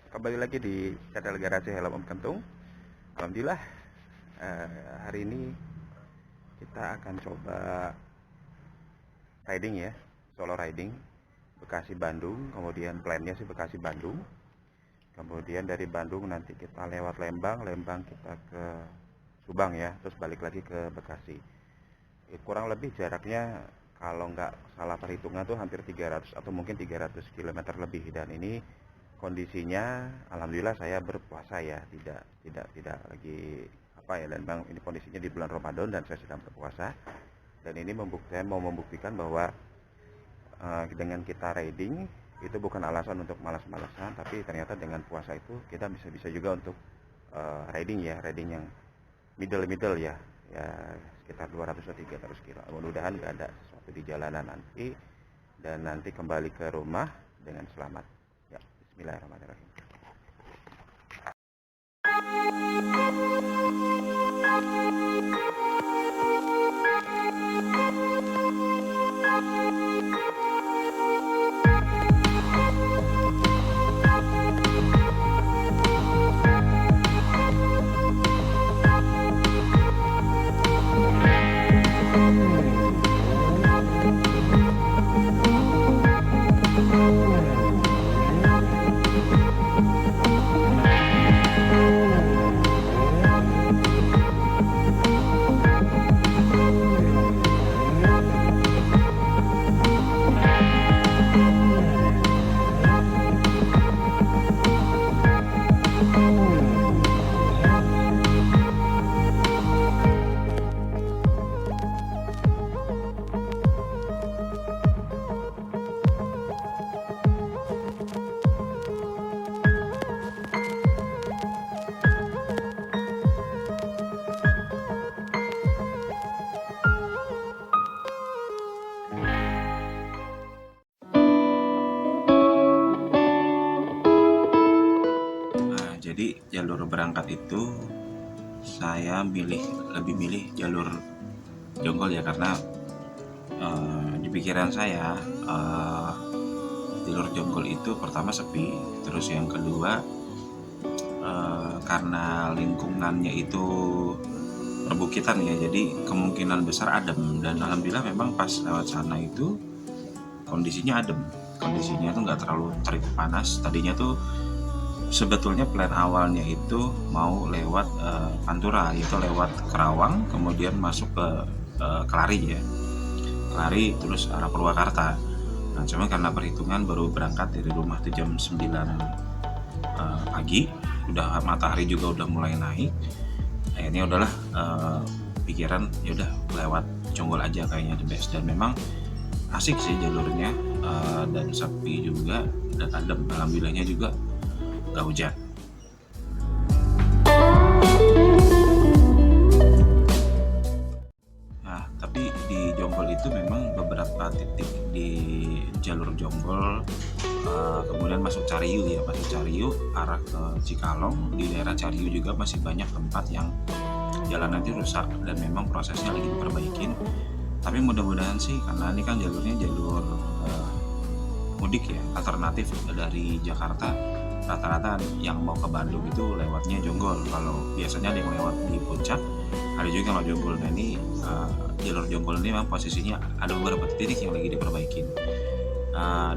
Kembali lagi di channel Garasi Helm Om Kentung. Alhamdulillah, hari ini kita akan coba riding ya, solo riding Bekasi Bandung. Kemudian plannya sih Bekasi Bandung. Kemudian dari Bandung nanti kita lewat Lembang, Lembang kita ke Subang ya, terus balik lagi ke Bekasi. Kurang lebih jaraknya kalau nggak salah perhitungan tuh hampir 300 atau mungkin 300 km lebih. Dan ini kondisinya alhamdulillah saya berpuasa ya, tidak lagi apa ya. Dan bang, ini kondisinya di bulan Ramadan dan saya sedang berpuasa. Dan ini saya mau membuktikan bahwa dengan kita riding itu bukan alasan untuk malas-malasan, tapi ternyata dengan puasa itu kita bisa juga untuk riding ya, riding yang middle ya, ya sekitar 200 atau 300 kilo. Mudah-mudahan nggak ada sesuatu di jalanan nanti, dan nanti kembali ke rumah dengan selamat ya. Bismillahirrahmanirrahim. Jadi jalur berangkat itu saya lebih milih jalur jonggol ya, karena di pikiran saya jalur jonggol itu pertama sepi, terus yang kedua karena lingkungannya itu perbukitan ya, jadi kemungkinan besar adem. Dan alhamdulillah memang pas lewat sana itu kondisinya adem, kondisinya tuh nggak terlalu terik panas. Tadinya tuh sebetulnya plan awalnya itu mau lewat Pantura, yaitu lewat Kerawang, kemudian masuk ke Kelari ya, Kelari terus arah Purwakarta. Nah cuma karena perhitungan baru berangkat dari rumah tuh jam 9 pagi, udah matahari juga udah mulai naik. Akhirnya udahlah pikiran ya udah lewat Jonggol aja kayaknya the best. Dan memang asik sih jalurnya, dan sepi juga dan adem. Alhamdulillahnya juga nggak hujan. Nah tapi di Jonggol itu memang beberapa titik di jalur Jonggol, kemudian masuk Cariu ya, masuk Cariu arah ke Cikalong. Di daerah Cariu juga masih banyak tempat yang jalanan itu rusak dan memang prosesnya lagi diperbaikin. Tapi mudah-mudahan sih, karena ini kan jalurnya jalur mudik ya, alternatif dari Jakarta. Rata-rata yang mau ke Bandung itu lewatnya Jonggol. Kalau biasanya ada yang lewat di Puncak, ada juga yang lewat Jonggol. Nah ini jalur Jonggol ini memang posisinya ada beberapa titik yang lagi diperbaikin,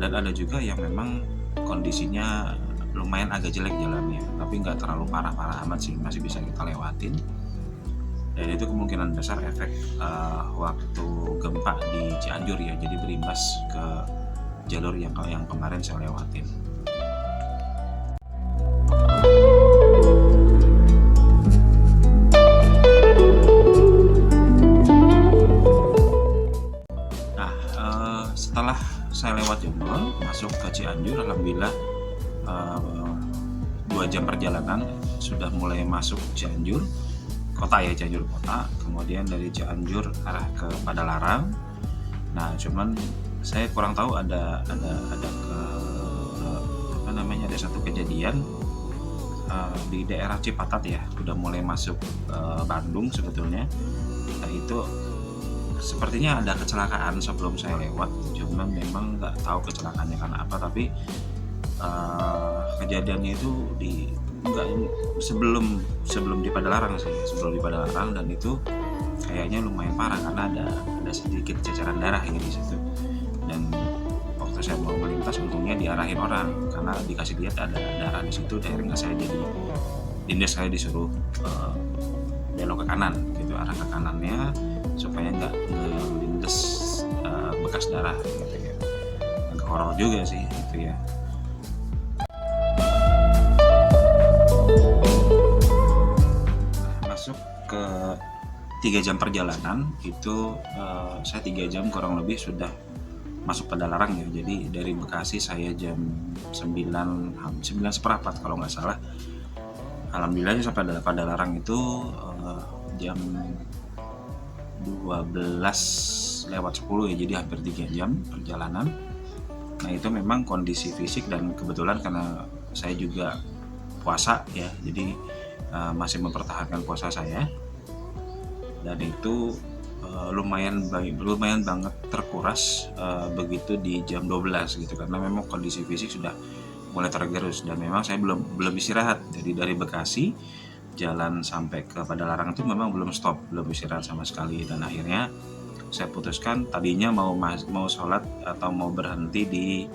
dan ada juga yang memang kondisinya lumayan agak jelek jalannya, tapi nggak terlalu parah-parah amat sih, masih bisa kita lewatin. Dan itu kemungkinan besar efek waktu gempa di Cianjur ya, jadi berimbas ke jalur yang kemarin saya lewatin. Setelah saya lewat Jonggol masuk ke Cianjur, alhamdulillah 2 jam perjalanan sudah mulai masuk Cianjur kota ya, Cianjur kota. Kemudian dari Cianjur arah ke Padalarang. Nah cuman saya kurang tahu ada satu kejadian di daerah Cipatat ya, udah mulai masuk Bandung sebetulnya. Nah itu sepertinya ada kecelakaan sebelum saya lewat, cuman memang nggak tahu kecelakaannya karena apa. Tapi Kejadiannya itu di enggak sebelum sebelum di Padalarang sih, sebelum di Padalarang, dan itu kayaknya lumayan parah karena ada sedikit ceceran darah ini di situ. Dan waktu saya mau melintas untungnya diarahin orang karena dikasih lihat ada darah di situ. Akhirnya saya jadi dindas, saya disuruh belok ke kanan gitu, arah ke kanannya supaya nggak ngelindes bekas darah gitu ya. Agak horor juga sih gitu ya. Masuk ke 3 jam perjalanan itu, saya 3 jam kurang lebih sudah masuk Padalarang ya. Jadi dari Bekasi saya jam 9 kalau nggak salah. Alhamdulillah sampai Padalarang itu jam 12:10 ya, jadi hampir 3 jam perjalanan. Nah itu memang kondisi fisik, dan kebetulan karena saya juga puasa ya, jadi masih mempertahankan puasa saya, dan itu lumayan banget terkuras begitu di jam 12 gitu, karena memang kondisi fisik sudah mulai tergerus, dan memang saya belum istirahat. Jadi dari Bekasi jalan sampai ke Padalarang itu memang belum istirahat sama sekali. Dan akhirnya saya putuskan, tadinya mau sholat atau mau berhenti di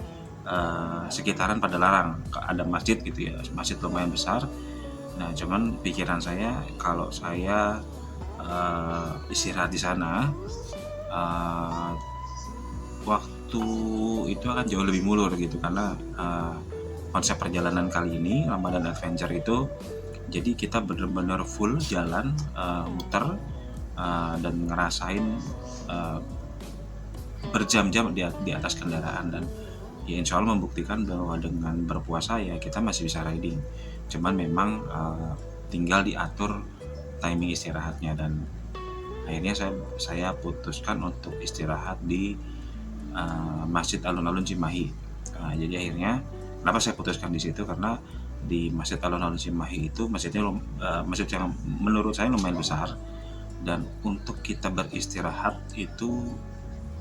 sekitaran Padalarang, ada masjid gitu ya, masjid lumayan besar. Nah cuman pikiran saya kalau saya istirahat di sana, waktu itu akan jauh lebih mulur gitu, karena konsep perjalanan kali ini Ramadan Adventure itu, jadi kita benar-benar full jalan, muter, dan ngerasain berjam-jam di atas kendaraan, dan ya insya Allah membuktikan bahwa dengan berpuasa ya kita masih bisa riding. Cuman memang tinggal diatur timing istirahatnya, dan akhirnya saya putuskan untuk istirahat di Masjid Alun-Alun Cimahi. Jadi akhirnya kenapa saya putuskan di situ, karena di Masjid Alun-Alun Cimahi itu masjid yang menurut saya lumayan besar, dan untuk kita beristirahat itu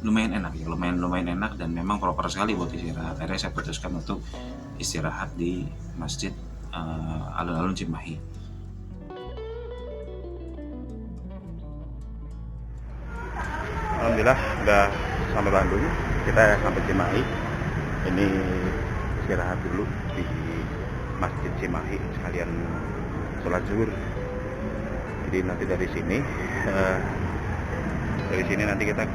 lumayan enak ya, lumayan enak, dan memang proper sekali buat istirahat. Akhirnya saya putuskan untuk istirahat di Masjid Alun-Alun Cimahi. Alhamdulillah udah sampai Bandung, kita sampai Cimahi. Ini istirahat dulu di Masjid Cimahi sekalian sholat zuhur. Jadi nanti dari sini nanti kita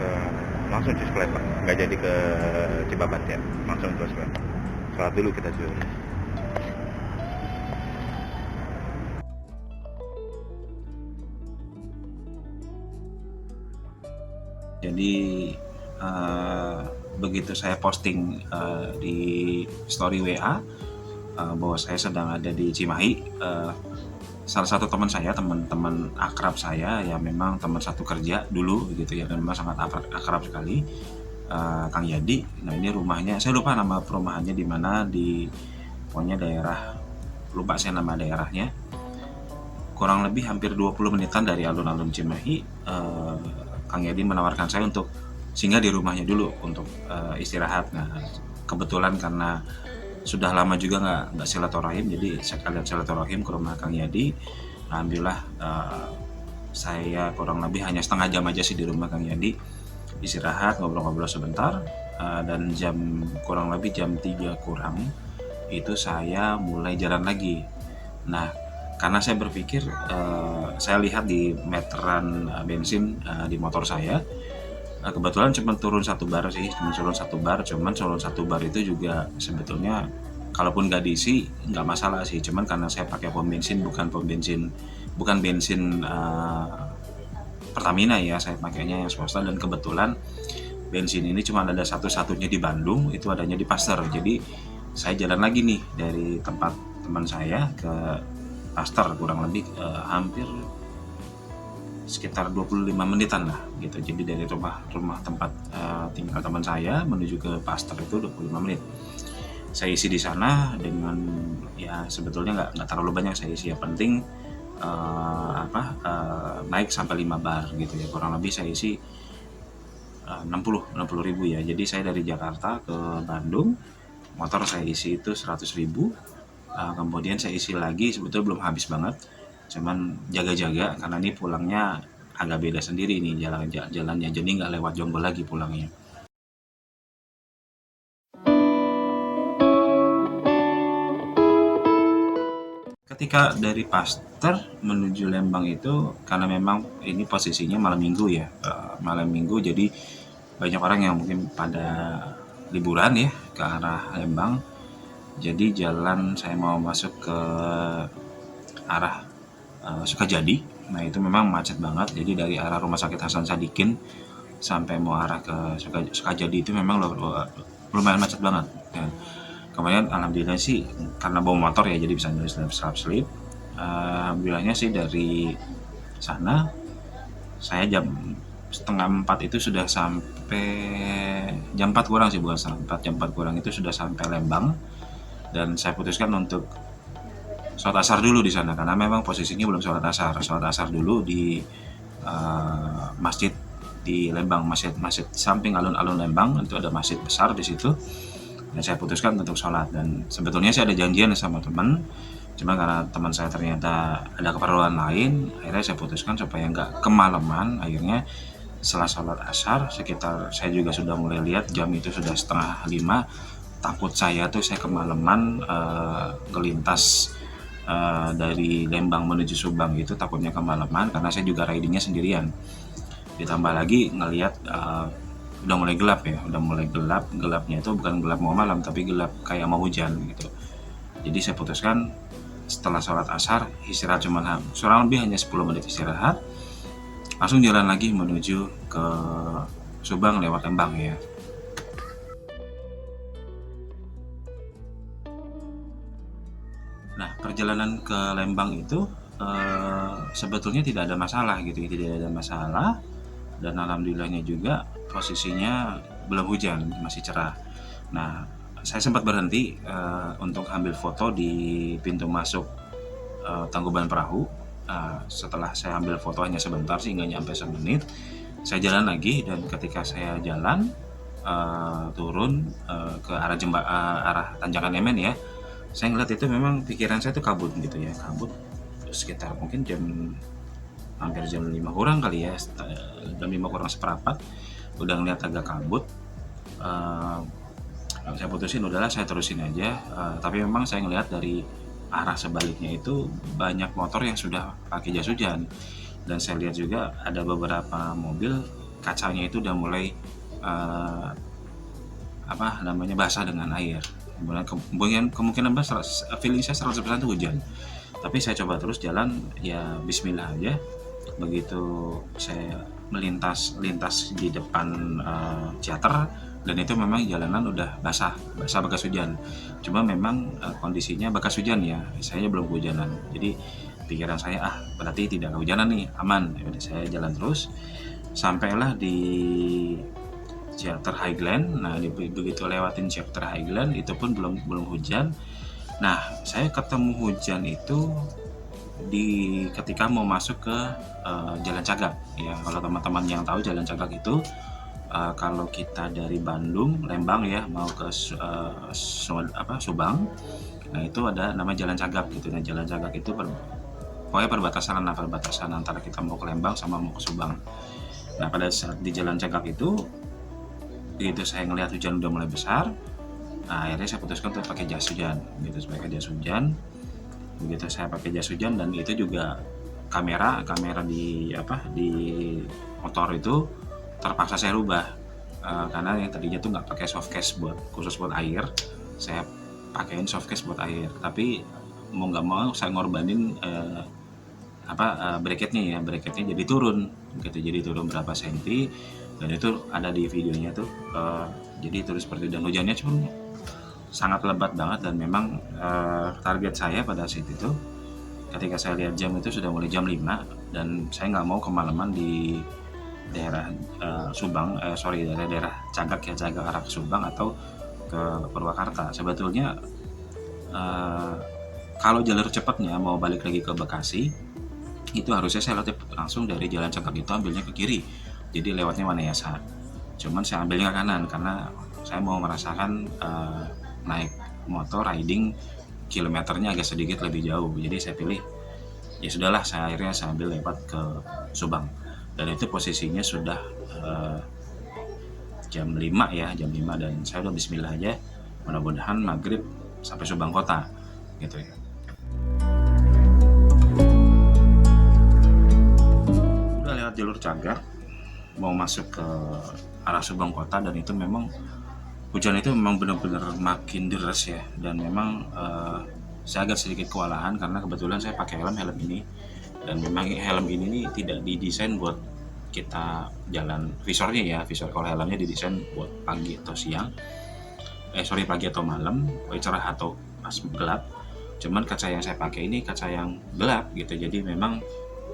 langsung Cus Klep, nggak jadi ke Cibabat ya, langsung Cus Klep. Sholat dulu kita zuhur. Jadi begitu saya posting di story WA bahwa saya sedang ada di Cimahi, salah satu teman akrab saya ya, memang teman satu kerja dulu gitu ya, dan memang sangat akrab sekali, Kang Yadi. Nah ini rumahnya, saya lupa nama perumahannya di mana, di pokoknya daerah, lupa saya nama daerahnya, kurang lebih hampir 20 menitan dari alun-alun Cimahi. Kang Yadi menawarkan saya untuk singgah di rumahnya dulu untuk istirahat. Nah kebetulan karena sudah lama juga nggak silaturahim, jadi sekalian silaturahim ke rumah Kang Yadi. Alhamdulillah saya kurang lebih hanya setengah jam aja sih di rumah Kang Yadi, istirahat, ngobrol-ngobrol sebentar, dan kurang lebih jam 3 kurang itu saya mulai jalan lagi. Nah karena saya berpikir, saya lihat di meteran bensin di motor saya, kebetulan cuma turun 1 bar sih, cuman turun 1 bar itu juga sebetulnya kalaupun nggak diisi nggak masalah sih. Cuman karena saya pakai pom bensin, bukan bensin Pertamina ya, saya pakainya yang swasta, dan kebetulan bensin ini cuma ada satu-satunya di Bandung, itu adanya di Pasteur. Jadi saya jalan lagi nih dari tempat teman saya ke Pasteur, kurang lebih hampir sekitar 25 menitan lah gitu. Jadi dari rumah tempat tinggal teman saya menuju ke Pasteur itu 25 menit. Saya isi di sana dengan ya sebetulnya nggak terlalu banyak saya isi, yang penting naik sampai 5 bar gitu ya, kurang lebih saya isi 60 ribu ya. Jadi saya dari Jakarta ke Bandung motor saya isi itu 100.000. Kemudian saya isi lagi, sebetulnya belum habis banget, cuman jaga-jaga karena ini pulangnya agak beda sendiri nih jalannya, jadi nggak lewat Jonggol lagi pulangnya. Ketika dari Pasteur menuju Lembang itu, karena memang ini posisinya malam minggu ya, malam minggu, jadi banyak orang yang mungkin pada liburan ya ke arah Lembang. Jadi jalan saya mau masuk ke arah Sukajadi, nah itu memang macet banget. Jadi dari arah Rumah Sakit Hasan Sadikin sampai mau arah ke Sukajadi itu memang lumayan macet banget ya. Kemudian alhamdulillah sih karena bawa motor ya, jadi bisa selip-selip. Alhamdulillahnya sih dari sana saya jam setengah 4 itu sudah sampai, jam 4 kurang sih, bukan setengah 4, jam 4 kurang itu sudah sampai Lembang. Dan saya putuskan untuk sholat asar dulu di sana karena memang posisinya belum sholat asar dulu di masjid di Lembang, masjid samping alun-alun Lembang itu ada masjid besar di situ. Dan saya putuskan untuk sholat, dan sebetulnya saya ada janjian sama teman, cuma karena teman saya ternyata ada keperluan lain, akhirnya saya putuskan supaya nggak kemalaman. Akhirnya setelah sholat asar sekitar, saya juga sudah mulai lihat jam itu sudah 4:30, takut saya kemalaman ngelintas dari Lembang menuju Subang itu, takutnya kemalaman karena saya juga ridingnya sendirian, ditambah lagi ngelihat udah mulai gelap ya, gelapnya itu bukan gelap mau malam tapi gelap kayak mau hujan gitu. Jadi saya putuskan setelah sholat asar istirahat, kurang lebih hanya 10 menit istirahat, langsung jalan lagi menuju ke Subang lewat Lembang ya. Nah, perjalanan ke Lembang itu sebetulnya tidak ada masalah gitu ya, tidak ada masalah. Dan alhamdulillahnya juga posisinya belum hujan, masih cerah. Nah, saya sempat berhenti untuk ambil foto di pintu masuk Tangkuban Perahu. Setelah saya ambil foto hanya sebentar sih, nggak nyampe semenit, saya jalan lagi. Dan ketika saya jalan turun ke arah arah Tanjakan Emen ya, saya ngeliat itu memang pikiran saya tuh kabut gitu ya, kabut sekitar mungkin hampir jam 5 kurang kali ya, jam 5 kurang seperempat udah ngeliat agak kabut. Saya putusin udahlah saya terusin aja, tapi memang saya ngeliat dari arah sebaliknya itu banyak motor yang sudah pakai jas hujan, dan saya lihat juga ada beberapa mobil kacanya itu udah mulai basah dengan air. Kemungkinan besar feeling saya 100% itu hujan, tapi saya coba terus jalan ya, bismillah aja. Begitu saya melintas di depan teater, dan itu memang jalanan udah basah bekas hujan. Cuma memang kondisinya bekas hujan ya, saya belum kehujanan. Jadi pikiran saya berarti tidak kehujanan nih, aman. Jadi saya jalan terus sampailah di Theater Highland. Nah, begitu lewatin Theater Highland itu pun belum hujan. Nah, saya ketemu hujan itu ketika mau masuk ke Jalan Cagak ya. Kalau teman-teman yang tahu Jalan Cagak itu kalau kita dari Bandung, Lembang ya, mau ke Subang, nah itu ada nama Jalan Cagak gitu. Nah, Jalan Cagak itu pokoknya perbatasan antara kita mau ke Lembang sama mau ke Subang. Nah, pada saat di Jalan Cagak itu, begitu saya ngelihat hujan udah mulai besar, nah, akhirnya saya putuskan untuk pakai jas hujan gitu, pakai jas hujan. Begitu saya pakai jas hujan, dan itu juga kamera di motor itu terpaksa saya rubah karena yang tadinya tuh nggak pakai soft case khusus buat air, saya pakaiin soft case buat air. Tapi mau nggak mau saya ngorbanin bracketnya jadi turun gitu, jadi turun berapa senti, dan itu ada di videonya tuh. Jadi terus seperti, dan hujannya cuma sangat lebat banget. Dan memang target saya pada saat itu ketika saya lihat jam itu sudah mulai jam 5, dan saya nggak mau kemalaman di daerah daerah Cagak arah ke Subang atau ke Purwakarta. Sebetulnya kalau jalur cepatnya mau balik lagi ke Bekasi itu harusnya saya langsung dari Jalan Cagak itu ambilnya ke kiri, jadi lewatnya Wanayasa. Cuman saya ambilnya ke kanan karena saya mau merasakan naik motor riding kilometernya agak sedikit lebih jauh. Jadi saya pilih ya sudahlah, akhirnya saya ambil lewat ke Subang, dan itu posisinya sudah jam 5 ya, jam 5, dan saya udah bismillah aja, mudah-mudahan maghrib sampai Subang kota gitu ya. Udah lewat jalur Cagak mau masuk ke arah Subang kota, dan itu memang hujan itu memang benar-benar makin deras ya, dan memang saya agak sedikit kewalahan karena kebetulan saya pakai helm ini, dan memang helm ini nih tidak didesain buat kita jalan visornya ya. Visor kalau helmnya didesain buat pagi atau siang, pagi atau malam, cerah atau pas gelap. Cuman kaca yang saya pakai ini kaca yang gelap gitu, jadi memang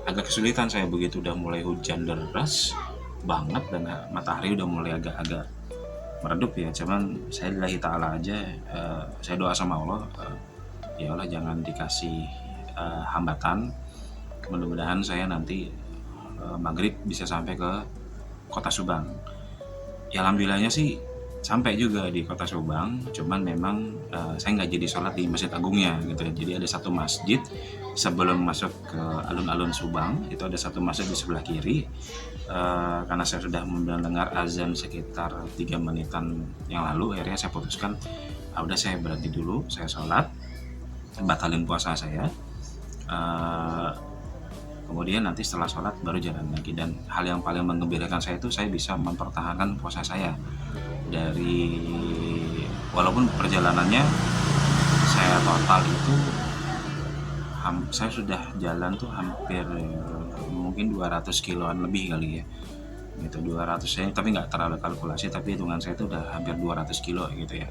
agak kesulitan saya begitu udah mulai hujan deras banget dan matahari udah mulai agak-agak meredup ya. Cuman saya lillahi ta'ala aja, saya doa sama Allah, ya Allah jangan dikasih hambatan, mudah-mudahan saya nanti maghrib bisa sampai ke kota Subang. Ya alhamdulillahnya sih sampai juga di kota Subang, cuman memang saya nggak jadi sholat di Masjid Agungnya gitu ya. Jadi ada satu masjid sebelum masuk ke alun-alun Subang, itu ada satu masjid di sebelah kiri. Karena saya sudah mendengar azan sekitar 3 menitan yang lalu, akhirnya saya putuskan udah saya berhenti dulu, saya sholat, batalin puasa saya. Kemudian nanti setelah sholat baru jalan lagi, dan hal yang paling menggembirakan saya itu saya bisa mempertahankan puasa saya dari, walaupun perjalanannya saya total itu saya sudah jalan tuh hampir mungkin 200 kiloan lebih kali ya gitu, 200 saya, tapi nggak terlalu kalkulasi, tapi hitungan saya itu udah hampir 200 kilo gitu ya.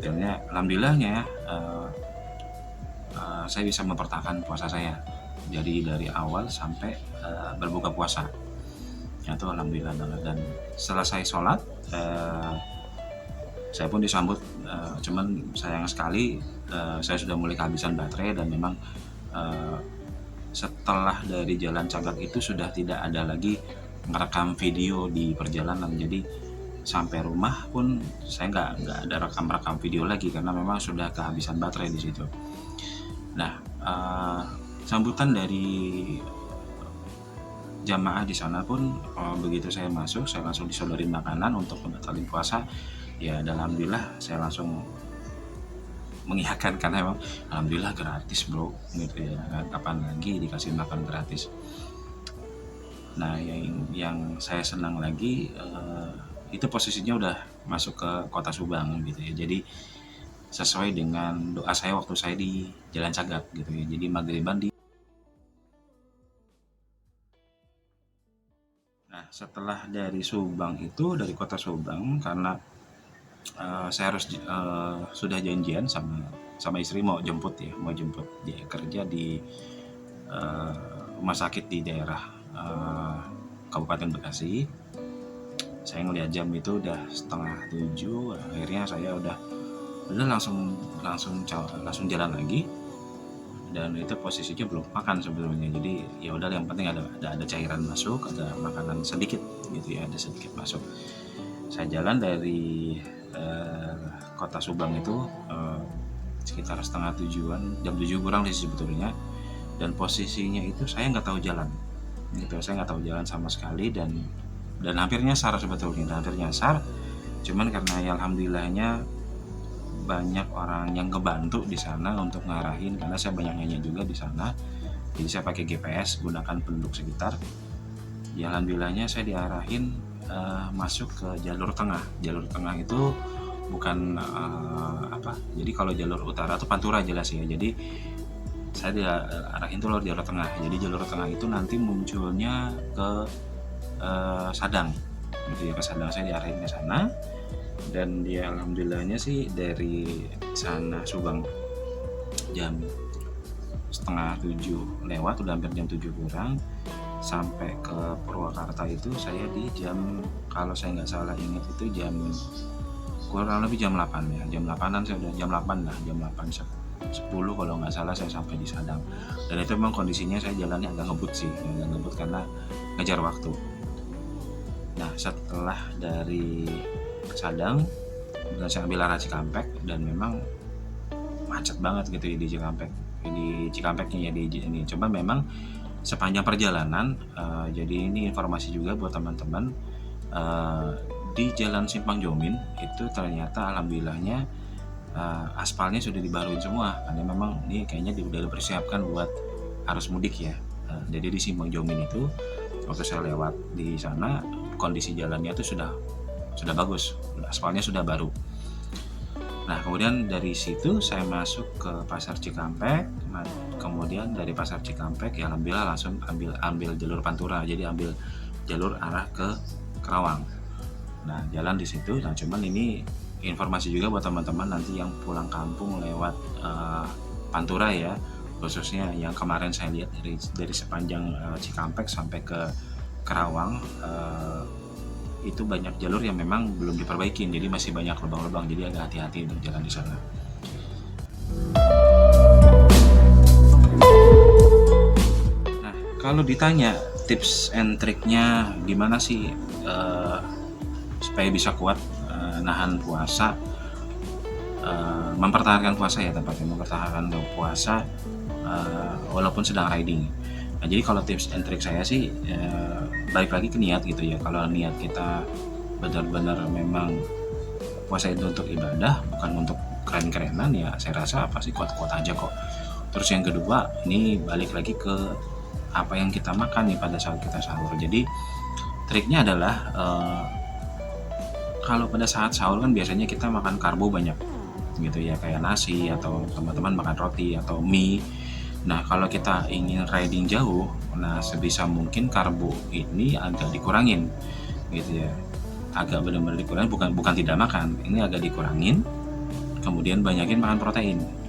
Dan ya alhamdulillahnya saya bisa mempertahankan puasa saya jadi dari awal sampai berbuka puasa, itu alhamdulillah banget. Dan setelah saya sholat, saya pun disambut, cuman sayang sekali saya sudah mulai kehabisan baterai, dan memang setelah dari jalan Cagak itu sudah tidak ada lagi merekam video di perjalanan. Jadi sampai rumah pun saya nggak ada rekam video lagi karena memang sudah kehabisan baterai di situ. Nah, sambutan dari jamaah di sana pun begitu saya masuk, saya langsung disodorin makanan untuk membatalkan puasa. Ya, dan alhamdulillah saya langsung mengiyakan karena memang alhamdulillah gratis bro gitu ya, kapan lagi dikasih makan gratis. Nah, yang saya senang lagi itu posisinya udah masuk ke kota Subang gitu ya, jadi sesuai dengan doa saya waktu saya di Jalan Cagak gitu ya. Jadi maghriban di. Nah, setelah dari Subang itu, dari kota Subang, karena saya harus sudah janjian sama istri mau jemput dia kerja di rumah sakit di daerah Kabupaten Bekasi. Saya ngeliat jam itu udah 6:30, akhirnya saya udah langsung jalan lagi, dan itu posisinya belum makan sebelumnya. Jadi ya udah, yang penting ada cairan masuk, ada makanan sedikit gitu ya, ada sedikit masuk. Saya jalan dari kota Subang itu sekitar 6:30, jam 7 kurang sih sebetulnya, dan posisinya itu saya nggak tahu jalan gitu, saya nggak tahu jalan sama sekali, dan hampir nyasar sebetulnya, cuman karena ya alhamdulillahnya banyak orang yang ngebantu di sana untuk ngarahin, karena saya banyak nanya juga di sana, jadi saya pakai GPS, gunakan penduduk sekitar. Ya alhamdulillahnya saya diarahin masuk ke jalur tengah. Jalur tengah itu bukan jadi kalau jalur utara itu Pantura jelas ya, jadi saya diarahin tuh jalur tengah. Jadi jalur tengah itu nanti munculnya ke Sadang gitu ya, ke Sadang. Saya diarahin ke sana, dan dia alhamdulillahnya sih dari sana Subang jam 6:30 lewat, udah hampir jam 7 kurang, sampai ke Purwakarta itu saya di jam, kalau saya nggak salah ingat itu jam kurang lebih jam 8 ya, jam 8an saya udah, jam 8 lah, jam 8:10 kalau nggak salah saya sampai di Sadang. Dan itu memang kondisinya saya jalannya agak ngebut karena ngejar waktu. Nah, setelah dari Sadang, saya ambil arah Cikampek, dan memang macet banget gitu ya di Cikampeknya ya di ini. Coba memang sepanjang perjalanan, jadi ini informasi juga buat teman-teman, di Jalan Simpang Jomin itu ternyata alhamdulillahnya aspalnya sudah dibaruin semua, karena memang ini kayaknya udah dipersiapkan buat arus mudik ya. Jadi di Simpang Jomin itu waktu saya lewat di sana kondisi jalannya itu sudah bagus, aspalnya sudah baru. Nah, kemudian dari situ saya masuk ke Pasar Cikampek. Kemudian dari Pasar Cikampek ya alhamdulillah langsung ambil jalur Pantura. Jadi ambil jalur arah ke Kerawang. Nah, jalan di situ. Nah, cuman ini informasi juga buat teman-teman nanti yang pulang kampung lewat Pantura ya. Khususnya yang kemarin saya lihat dari sepanjang Cikampek sampai ke Kerawang, itu banyak jalur yang memang belum diperbaikin, jadi masih banyak lubang-lubang, jadi agak hati-hati untuk jalan di sana. Nah, kalau ditanya tips and triknya gimana sih supaya bisa kuat nahan puasa, mempertahankan puasa ya tepatnya, mempertahankan puasa walaupun sedang riding. Nah, jadi kalau tips and trik saya sih balik lagi ke niat gitu ya. Kalau niat kita benar-benar memang puasa itu untuk ibadah, bukan untuk keren-kerenan, ya saya rasa pasti kuat-kuat aja kok. Terus yang kedua, ini balik lagi ke apa yang kita makan nih pada saat kita sahur. Jadi triknya adalah kalau pada saat sahur kan biasanya kita makan karbo banyak gitu ya, kayak nasi atau teman-teman makan roti atau mie. Nah, kalau kita ingin riding jauh, nah sebisa mungkin karbo ini agak dikurangin gitu ya. Agak benar-benar dikurangin, bukan tidak makan. Ini agak dikurangin. Kemudian banyakin makan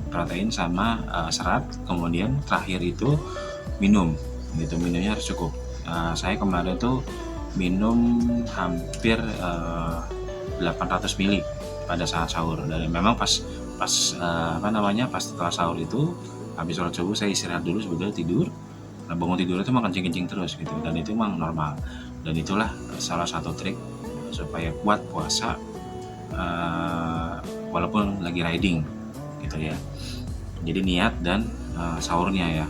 protein sama serat. Kemudian terakhir itu minum gitu. Minumnya harus cukup. Saya kemarin tuh minum hampir 800 ml pada saat sahur. Dan memang pas setelah sahur itu habis sholat subuh saya istirahat dulu sebetulnya tidur. Nah, bangun tidur itu makan kencing terus gitu, dan itu memang normal. Dan itulah salah satu trik supaya kuat puasa walaupun lagi riding gitu ya. Jadi niat dan sahurnya ya.